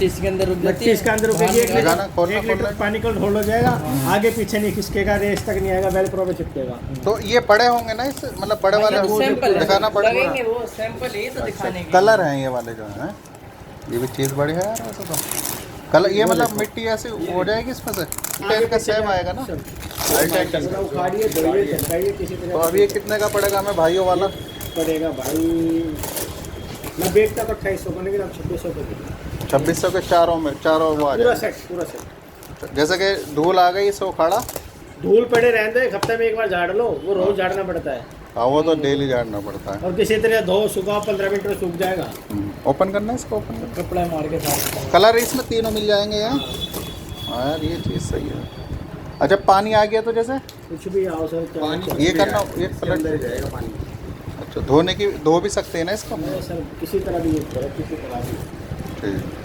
मट्टी इसके अंदर रुक जाती है, इसके अंदर रुकेगी। एक दिखाना, खोलना, लीटर खोलना। पानी का ढोल हो जाएगा, आगे पीछे नहीं खिसकेगा, रेस तक नहीं आएगा, वेल प्रो पे चिपकेगा। तो ये बड़े होंगे ना, इस मतलब बड़े वाले ये तो सैंपल है, दिखाना पड़ेगा। लगेंगे वो सैंपल है, ये तो दिखाने के कलर हैं ये वाले जो हैं, ये भी चीज़ बड़ी है यार वैसे तो। कलर ये मतलब मिट्टी ऐसे हो जाएगी इसमें से, टेन का सेम आएगा ना। उखाड़िए, धोइए, झटकाइए किसी तो तरह। अभी ये कितने का पड़ेगा हमें भाइयों वाला? पड़ेगा भाई, मैं बेचता तो 2800 का, लेकिन अब 2600 का देंगे। 2600 के चारों में, चारों वो आ पूरा जाएगा। सेट, पूरा सेट। जैसे कि धूल आ गई इसे उखाड़ा, धूल पड़े रहने दो, एक हफ्ते में एक बार झाड़ लो, वो रोज झाड़ना पड़ता है। हाँ वो तो डेली झाड़ना पड़ता है। और किसी तरह धो, सुखाओ, 15 मिनट में सूख जाएगा। ओपन करना है इसको, ओपन करना। कपड़ा मार के साथ। कलर इसमें तीनों मिल जाएंगे यार। हाँ यार ये चीज़ सही है। अच्छा पानी आ गया तो जैसे कुछ भी आओ सर, ये करना, ये पलट जाएगा पानी। अच्छा धोने की, धो भी सकते हैं ना इसको? सर किसी तरह भी यूज करो, किसी तरह भी। ठीक।